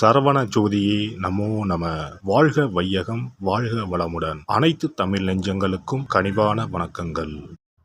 சரவண ஜோதியே நமோ நம. வாழ்க வையகம், வாழ்க வளமுடன். அனைத்து தமிழ் நெஞ்சங்களுக்கும் கனிவான வணக்கங்கள்.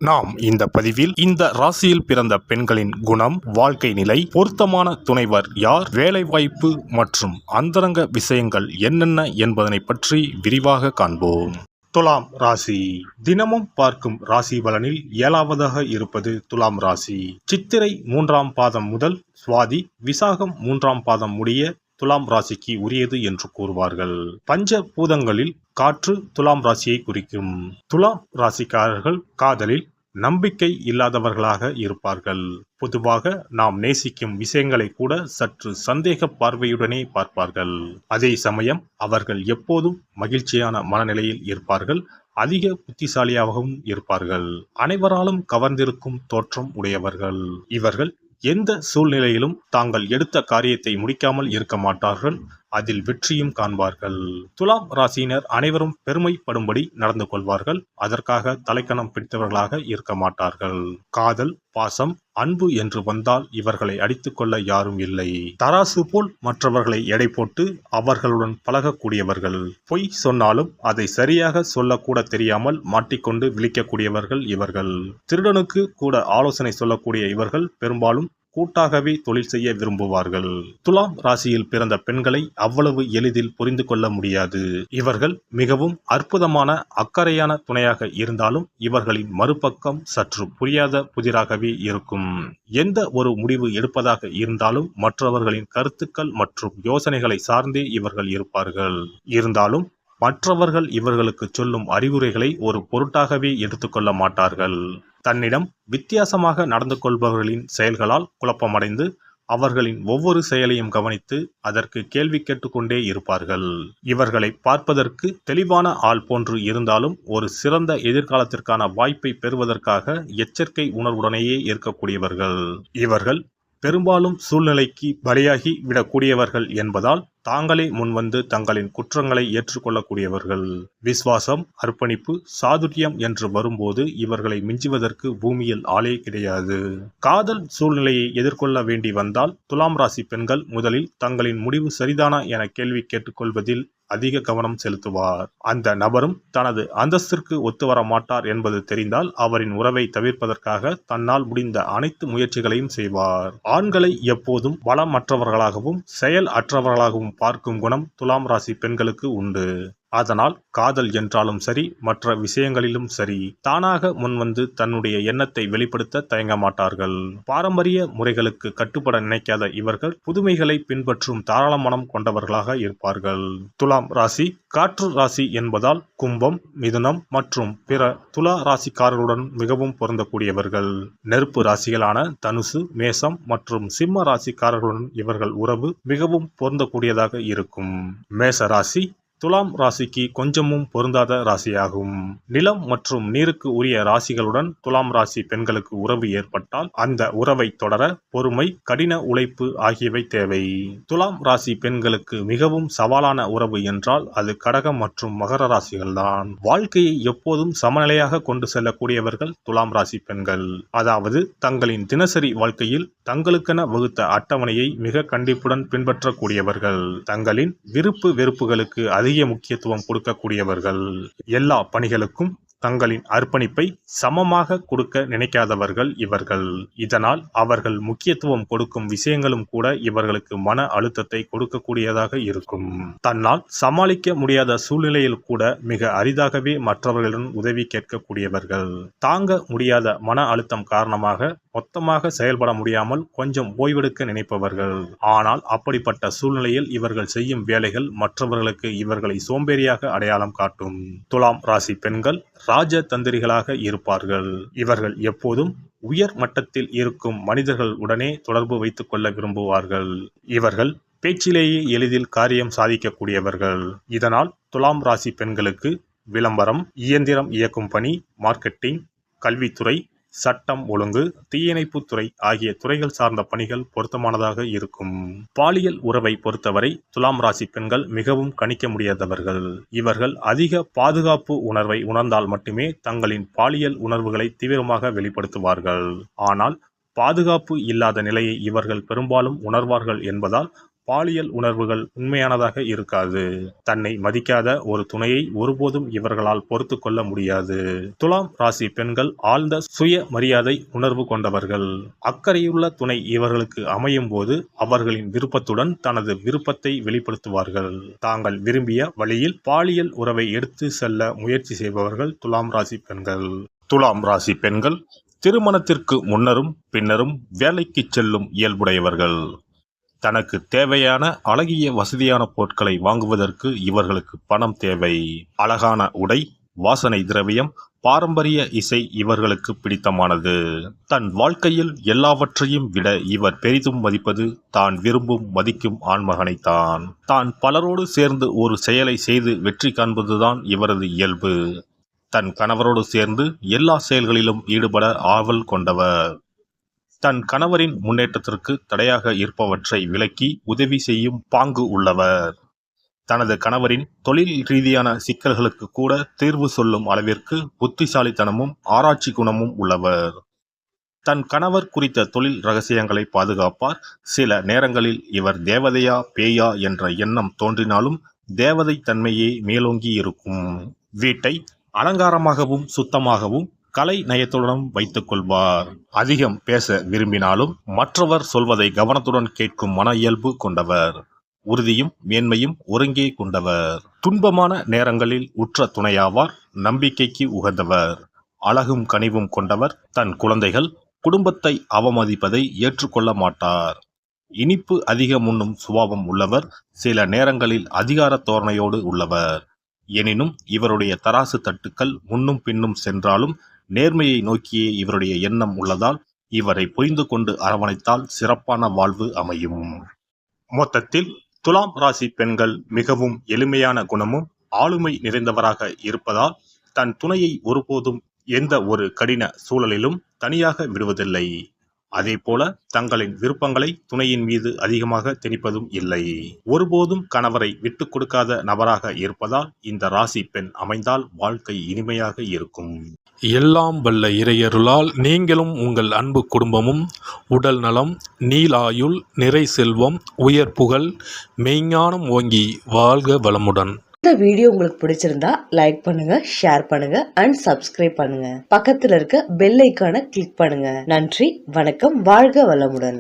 நாம் இந்த பதிவில் இந்த ராசியில் பிறந்த பெண்களின் குணம், வாழ்க்கை நிலை, பொருத்தமான துணைவர் யார், வேலைவாய்ப்பு மற்றும் அந்தரங்க விஷயங்கள் என்னென்ன என்பதனை பற்றி விரிவாக காண்போம். துலாம் ராசி. தினமும் பார்க்கும் ராசி பலனில் 7வதாக இருப்பது துலாம் ராசி. சித்திரை 3ஆம் பாதம் முதல் சுவாதி விசாகம் 3ஆம் பாதம் முடிய துலாம் ராசிக்கு உரியது என்று கூறுவார்கள். பஞ்ச பூதங்களில் காற்று துலாம் ராசியை குறிக்கும். துலாம் ராசிக்காரர்கள் காதலில் நம்பிக்கை இல்லாதவர்களாக இருப்பார்கள். பொதுவாக நாம் நேசிக்கும் விஷயங்களை கூட சற்று சந்தேக பார்வையுடனே பார்ப்பார்கள். அதே சமயம் அவர்கள் எப்போதும் மகிழ்ச்சியான மனநிலையில் இருப்பார்கள். அதிக புத்திசாலியாகவும் இருப்பார்கள். அனைவராலும் கவர்ந்திருக்கும் தோற்றம் உடையவர்கள். இவர்கள் எந்த சூழ்நிலையிலும் தாங்கள் எடுத்த காரியத்தை முடிக்காமல் இருக்க மாட்டார்கள். அதில் வெற்றியும் காண்பார்கள். துலாம் ராசியினர் அனைவரும் பெருமைப்படும்படி நடந்து கொள்வார்கள். அதற்காக தலைக்கணம் பிடித்தவர்களாக இருக்க மாட்டார்கள். காதல், பாசம், அன்பு என்று வந்தால் இவர்களை அடித்துக் கொள்ள யாரும் இல்லை. தராசு போல் மற்றவர்களை எடை போட்டு அவர்களுடன் பழகக்கூடியவர்கள். பொய் சொன்னாலும் அதை சரியாக சொல்லக்கூட தெரியாமல் மாட்டிக்கொண்டு விழிக்கக்கூடியவர்கள் இவர்கள். திருடனுக்கு கூட ஆலோசனை சொல்லக்கூடிய இவர்கள் பெரும்பாலும் கூட்டாகவே தொழில் செய்ய விரும்புவார்கள். துலாம் ராசியில் பிறந்த பெண்களை அவ்வளவு எளிதில் புரிந்து கொள்ள முடியாது. இவர்கள் மிகவும் அற்புதமான அக்கறையான துணையாக இருந்தாலும் இவர்களின் மறுபக்கம் சற்று புரியாத புதிராகவே இருக்கும். எந்த ஒரு முடிவு எடுப்பதாக இருந்தாலும் மற்றவர்களின் கருத்துக்கள் மற்றும் யோசனைகளை சார்ந்தே இவர்கள் இருப்பார்கள். இருந்தாலும் மற்றவர்கள் இவர்களுக்கு சொல்லும் அறிவுரைகளை ஒரு பொருட்டாகவே எடுத்துக்கொள்ள மாட்டார்கள். தன்னிடம் வித்தியாசமாக நடந்து கொள்பவர்களின் செயல்களால் குழப்பமடைந்து அவர்களின் ஒவ்வொரு செயலையும் கவனித்து அதற்கு கேள்வி கேட்டுக்கொண்டே இருப்பார்கள். இவர்களை பார்ப்பதற்கு தெளிவான ஆள் போன்று இருந்தாலும் ஒரு சிறந்த எதிர்காலத்திற்கான வாய்ப்பை பெறுவதற்காக எச்சரிக்கை உணர்வுடனேயே இருக்கக்கூடியவர்கள். இவர்கள் பெரும்பாலும் சூழ்நிலைக்கு பலியாகி விடக்கூடியவர்கள் என்பதால் தாங்களே முன்வந்து தங்களின் குற்றங்களை ஏற்றுக்கொள்ளக்கூடியவர்கள். விசுவாசம், அர்ப்பணிப்பு, சாதுரியம் என்று வரும்போது இவர்களை மிஞ்சுவதற்கு பூமியில் ஆளே கிடையாது. காதல் சூழ்நிலையை எதிர்கொள்ள வேண்டி வந்தால் துலாம் ராசி பெண்கள் முதலில் தங்களின் முடிவு சரிதானா என கேள்வி கேட்டுக்கொள்வதில் அதிக கவனம் செலுத்துவார். அந்த நபரும் தனது அந்தஸ்திற்கு ஒத்துவர மாட்டார் என்பது தெரிந்தால் அவரின் உறவை தவிர்ப்பதற்காக தன்னால் முடிந்த அனைத்து முயற்சிகளையும் செய்வார். ஆண்களை எப்போதும் பலமற்றவர்களாகவும் செயல் அற்றவர்களாகவும் பார்க்கும் குணம் துலாம் ராசி பெண்களுக்கு உண்டு. அதனால் காதல் என்றாலும் சரி, மற்ற விஷயங்களிலும் சரி, தானாக முன்வந்து தன்னுடைய எண்ணத்தை வெளிப்படுத்த தயங்க மாட்டார்கள். பாரம்பரிய முறைகளுக்கு கட்டுப்பட நினைக்காத இவர்கள் புதுமைகளை பின்பற்றும் தாராள மனம் கொண்டவர்களாக இருப்பார்கள். துலாம் ராசி காற்று ராசி என்பதால் கும்பம், மிதுனம் மற்றும் பிற துலா ராசிக்காரர்களுடன் மிகவும் பொருந்தக்கூடியவர்கள். நெருப்பு ராசிகளான தனுசு, மேசம் மற்றும் சிம்ம ராசிக்காரர்களுடன் இவர்கள் உறவு மிகவும் பொருந்தக்கூடியதாக இருக்கும். மேச ராசி துலாம் ராசிக்கு கொஞ்சமும் பொருந்தாத ராசியாகும். நிலம் மற்றும் நீருக்கு உரிய ராசிகளுடன் துலாம் ராசி பெண்களுக்கு உறவு ஏற்பட்டால் அந்த உறவை தொடர பொறுமை, கடின உழைப்பு ஆகியவை தேவை. துலாம் ராசி பெண்களுக்கு மிகவும் சவாலான உறவு என்றால் அது கடகம் மற்றும் மகர ராசிகள்தான். வாழ்க்கையை எப்போதும் சமநிலையாக கொண்டு செல்லக்கூடியவர்கள் துலாம் ராசி பெண்கள். அதாவது தங்களின் தினசரி வாழ்க்கையில் தங்களுக்கென வகுத்த அட்டவணையை மிக கண்டிப்புடன் பின்பற்றக்கூடியவர்கள். தங்களின் விருப்பு வெறுப்புகளுக்கு அதிக முக்கியத்துவம் கொடுக்கக்கூடியவர்கள். எல்லா பணிகளுக்கும் தங்களின் அர்ப்பணிப்பை சமமாக கொடுக்க நினைக்காதவர்கள் இவர்கள். இதனால் அவர்கள் முக்கியத்துவம் கொடுக்கும் விஷயங்களும் கூட இவர்களுக்கு மன அழுத்தத்தை கொடுக்கக்கூடியதாக இருக்கும். தன்னால் சமாளிக்க முடியாத சூழ்நிலையில் கூட மிக அரிதாகவே மற்றவர்களிடம் உதவி கேட்கக்கூடியவர்கள். தாங்க முடியாத மன அழுத்தம் காரணமாக மொத்தமாக செயல்பட முடியாமல் கொஞ்சம் ஓய்வெடுக்க நினைப்பவர்கள். ஆனால் அப்படிப்பட்ட சூழ்நிலையில் இவர்கள் செய்யும் வேலைகள் மற்றவர்களுக்கு இவர்களை சோம்பேறியாக அடையாளம் காட்டும். துலாம் ராசி பெண்கள் ராஜ தந்திரிகளாக இருப்பார்கள். இவர்கள் எப்போதும் உயர் மட்டத்தில் இருக்கும் மனிதர்கள் உடனே தொடர்பு வைத்துக் கொள்ள விரும்புவார்கள். இவர்கள் பேச்சிலேயே எளிதில் காரியம் சாதிக்கக்கூடியவர்கள். இதனால் துலாம் ராசி பெண்களுக்கு விளம்பரம், இயந்திரம் இயக்கும் பணி, மார்க்கெட்டிங், கல்வித்துறை, சட்டம் ஒழுங்கு, தீயணைப்புத்துறை ஆகிய துறைகள் சார்ந்த பணிகள் பொருத்தமானதாக இருக்கும். பாலியல் உறவை பொறுத்தவரை துலாம் ராசி பெண்கள் மிகவும் கணிக்க முடியாதவர்கள். இவர்கள் அதிக பாதுகாப்பு உணர்வை உணர்ந்தால் மட்டுமே தங்களின் பாலியல் உணர்வுகளை தீவிரமாக வெளிப்படுத்துவார்கள். ஆனால் பாதுகாப்பு இல்லாத நிலையை இவர்கள் பெரும்பாலும் உணர்வார்கள் என்பதால் பாலியல் உணர்வுகள் உண்மையானதாக இருக்காது. தன்னை மதிக்காத ஒரு துணையை ஒருபோதும் இவர்களால் பொறுத்து கொள்ள முடியாது. துலாம் ராசி பெண்கள் ஆழ்ந்த சுய மரியாதை உணர்வு கொண்டவர்கள். அக்கறையுள்ள துணை இவர்களுக்கு அமையும் போது அவர்களின் விருப்பத்துடன் தனது விருப்பத்தை வெளிப்படுத்துவார்கள். தாங்கள் விரும்பிய வழியில் பாலியல் உறவை எடுத்து செல்ல முயற்சி செய்பவர்கள் துலாம் ராசி பெண்கள். துலாம் ராசி பெண்கள் திருமணத்திற்கு முன்னரும் பின்னரும் வேலைக்கு செல்லும் இயல்புடையவர்கள். தனக்கு தேவையான அழகிய வசதியான பொருட்களை வாங்குவதற்கு இவர்களுக்கு பணம் தேவை. அழகான உடை, வாசனை திரவியம், பாரம்பரிய இசை இவர்களுக்கு பிடித்தமானது. தன் வாழ்க்கையில் எல்லாவற்றையும் விட இவர் பெரிதும் மதிப்பது தான் விரும்பும் மதிக்கும் ஆண்மகனைத்தான். தான் பலரோடு சேர்ந்து ஒரு செயலை செய்து வெற்றி காண்பதுதான் இவரது இயல்பு. தன் கணவரோடு சேர்ந்து எல்லா செயல்களிலும் ஈடுபட ஆவல் கொண்டவர். தன் கணவரின் முன்னேற்றத்திற்கு தடையாக இருப்பவற்றை விலக்கி உதவி செய்யும் பாங்கு உள்ளவர். தனது கணவரின் தொழில் ரீதியான சிக்கல்களுக்கு கூட தீர்வு சொல்லும் அளவிற்கு புத்திசாலித்தனமும் ஆராய்ச்சி குணமும் உள்ளவர். தன் கணவர் குறித்த தொழில் ரகசியங்களை பாதுகாப்பார். சில நேரங்களில் இவர் தேவதையா பேயா என்ற எண்ணம் தோன்றினாலும் தேவதை தன்மையே மேலோங்கி இருக்கும். வீட்டை அலங்காரமாகவும் சுத்தமாகவும் கலை நயத்துடன் வைத்துக் கொள்வார். அதிகம் பேச விரும்பினாலும் மற்றவர் சொல்வதை கவனத்துடன் கேட்கும் மன இயல்பு கொண்டவர். உறுதியும் மேன்மையும் ஒருங்கே கொண்டவர். துன்பமான நேரங்களில் உற்ற துணையாவார். நம்பிக்கைக்கு உகந்தவர். அழகும் கனிவும் கொண்டவர். தன் குழந்தைகள் குடும்பத்தை அவமதிப்பதை ஏற்றுக்கொள்ள மாட்டார். இனிப்பு அதிகம் உண்ணும் சுபாவம் உள்ளவர். சில நேரங்களில் அதிகார தோரணையோடு உள்ளவர். எனினும் இவருடைய தராசு தட்டுக்கள் முன்னும் பின்னும் சென்றாலும் நேர்மையை நோக்கியே இவருடைய எண்ணம் உள்ளதால் இவரை புரிந்து கொண்டு அரவணைத்தால் சிறப்பான வாழ்வு அமையும். மொத்தத்தில் துலாம் ராசி பெண்கள் மிகவும் எளிமையான குணமும் ஆளுமை நிறைந்தவராக இருப்பதால் தன் துணையை ஒருபோதும் எந்த ஒரு கடின சூழலிலும் தனியாக விடுவதில்லை. அதேபோல தங்களின் விருப்பங்களை துணையின் மீது அதிகமாக திணிப்பதும் இல்லை. ஒருபோதும் கணவரை விட்டுக் கொடுக்காத நபராக இருப்பதால் இந்த ராசி பெண் அமைந்தால் வாழ்க்கை இனிமையாக இருக்கும். எல்லாம் வல்ல இறையருளால் நீங்களும் உங்கள் அன்பு குடும்பமும் உடல் நலம், நீலாயுள், நிறை செல்வம், உயர் புகழ், மெய்ஞானம் ஓங்கி வாழ்க வளமுடன். இந்த வீடியோ உங்களுக்கு பிடிச்சிருந்தா லைக் பண்ணுங்க, ஷேர் பண்ணுங்க அண்ட் சப்ஸ்கிரைப் பண்ணுங்க. பக்கத்துல இருக்க பெல் ஐகானை கிளிக் பண்ணுங்க. நன்றி, வணக்கம், வாழ்க வளமுடன்.